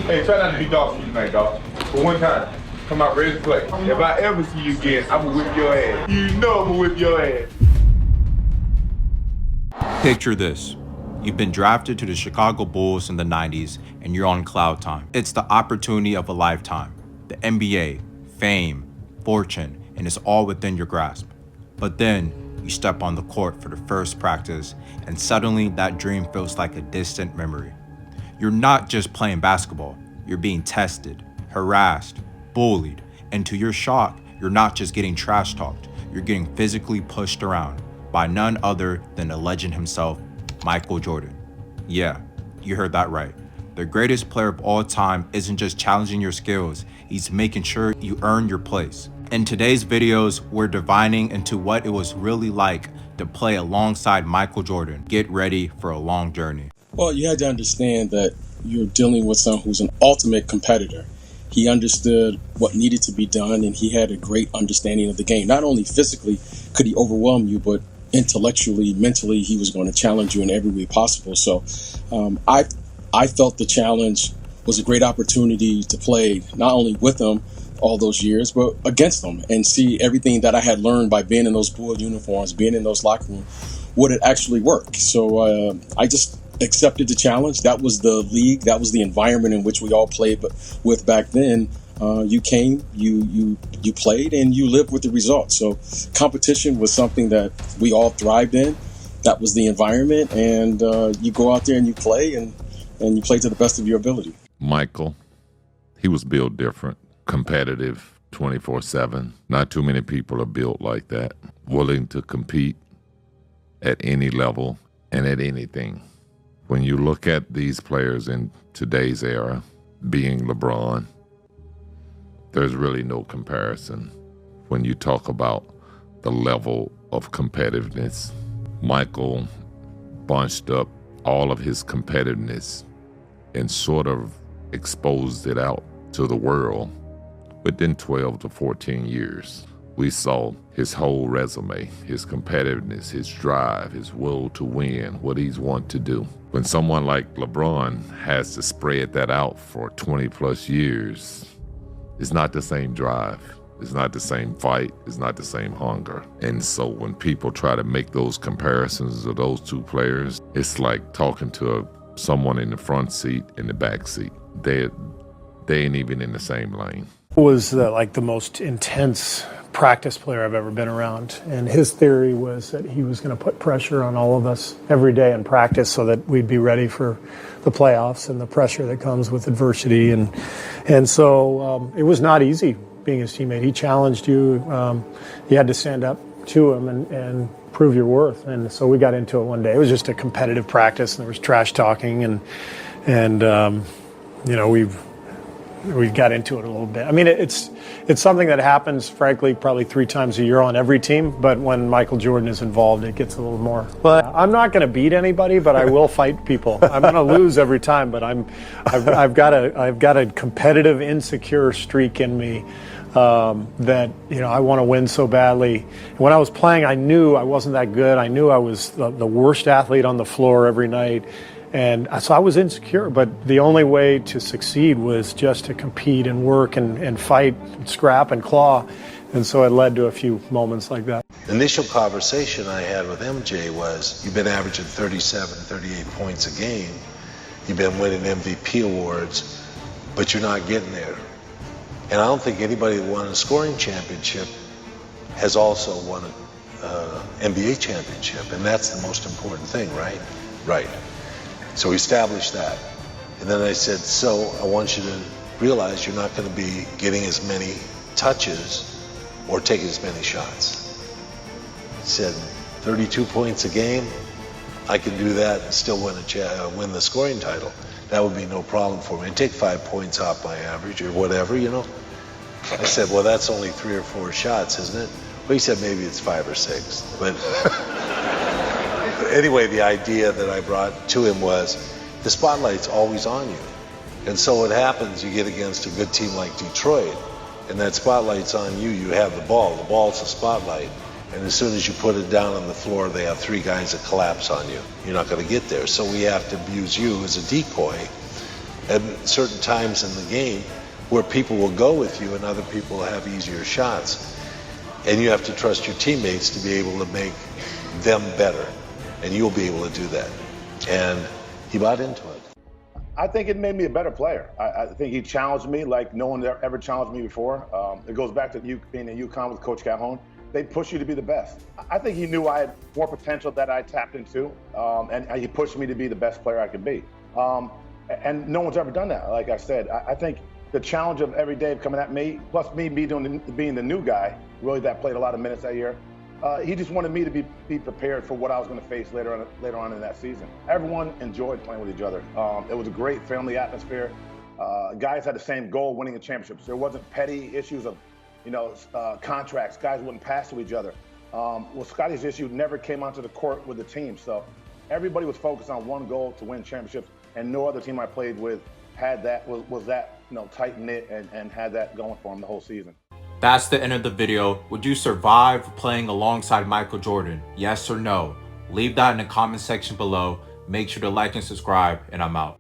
Hey, try not to be dog shit tonight, dog. For one time, come out ready to play. If I ever see you again, I'ma whip your ass. You know I'ma whip your ass. Picture this. You've been drafted to the Chicago Bulls in the 90s and you're on cloud time. It's the opportunity of a lifetime. The NBA, fame, fortune, and it's all within your grasp. But then you step on the court for the first practice and suddenly that dream feels like a distant memory. You're not just playing basketball, you're being tested, harassed, bullied, and to your shock, you're not just getting trash talked, you're getting physically pushed around by none other than the legend himself, Michael Jordan. Yeah, you heard that right. The greatest player of all time isn't just challenging your skills, he's making sure you earn your place. In today's videos, we're divining into what it was really like to play alongside Michael Jordan. Get ready for a long journey. Well, you had to understand that you're dealing with someone who's an ultimate competitor. He understood what needed to be done, and he had a great understanding of the game. Not only physically could he overwhelm you, but intellectually, mentally, he was going to challenge you in every way possible. So I felt the challenge was a great opportunity to play not only with him all those years, but against them and see everything that I had learned by being in those Bull uniforms, being in those locker rooms, would it actually work? So I just accepted the challenge. That was the league. That was the environment in which we all played with back then. You came, you played, and you lived with the results. So competition was something that we all thrived in. That was the environment, and you go out there and you play, and you play to the best of your ability. Michael, he was built different, competitive 24/7. Not too many people are built like that, willing to compete at any level and at anything. When you look at these players in today's era, being LeBron, there's really no comparison when you talk about the level of competitiveness. Michael bunched up all of his competitiveness and sort of exposed it out to the world within 12 to 14 years. We saw his whole resume, his competitiveness, his drive, his will to win, what he's want to do. When someone like LeBron has to spread that out for 20 plus years, it's not the same drive. It's not the same fight. It's not the same hunger. And so when people try to make those comparisons of those two players, it's like talking to someone in the front seat and the back seat. They ain't even in the same lane. Was like the most intense practice player I've ever been around, and his theory was that he was going to put pressure on all of us every day in practice so that we'd be ready for the playoffs and the pressure that comes with adversity, and so it was not easy being his teammate. He challenged you. You had to stand up to him and prove your worth, and so we got into it one day. It was just a competitive practice, and there was trash talking, and you know, we got into it a little bit. I mean, it's something that happens, frankly, probably 3 times a year on every team. But when Michael Jordan is involved, it gets a little more. But I'm not going to beat anybody, but I will fight people. I'm going to lose every time, but I've got a competitive, insecure streak in me that, you know, I want to win so badly. When I was playing, I knew I wasn't that good. I knew I was the worst athlete on the floor every night. And so I was insecure, but the only way to succeed was just to compete and work and fight, and scrap and claw. And so it led to a few moments like that. The initial conversation I had with MJ was, you've been averaging 37, 38 points a game. You've been winning MVP awards, but you're not getting there. And I don't think anybody that won a scoring championship has also won an NBA championship. And that's the most important thing, right? Right. So we established that. And then I said, so I want you to realize you're not going to be getting as many touches or taking as many shots. He said, 32 points a game, I can do that and still win the scoring title. That would be no problem for me. And take 5 points off my average or whatever, you know. I said, well, that's only 3 or 4 shots, isn't it? Well, he said maybe it's 5 or 6. But anyway, the idea that I brought to him was the spotlight's always on you. And so what happens, you get against a good team like Detroit, and that spotlight's on you. You have the ball. The ball's the spotlight. And as soon as you put it down on the floor, they have 3 guys that collapse on you. You're not going to get there. So we have to use you as a decoy at certain times in the game where people will go with you and other people will have easier shots. And you have to trust your teammates to be able to make them better. And you'll be able to do that. And he bought into it. I think it made me a better player. I think he challenged me like no one ever challenged me before. It goes back to you being in UConn with Coach Calhoun. They push you to be the best. I think he knew I had more potential that I tapped into, and he pushed me to be the best player I could be. And no one's ever done that. Like I said, I think the challenge of every day coming at me, plus me being the new guy, really that played a lot of minutes that year, he just wanted me to be prepared for what I was going to face later on in that season. Everyone enjoyed playing with each other. It was a great family atmosphere. Guys had the same goal, winning the championships. There wasn't petty issues of, contracts. Guys wouldn't pass to each other. Well, Scotty's issue never came onto the court with the team. So everybody was focused on one goal to win championships, and no other team I played with had that, was that, tight knit and had that going for them the whole season. That's the end of the video. Would you survive playing alongside Michael Jordan? Yes or no? Leave that in the comment section below. Make sure to like and subscribe, and I'm out.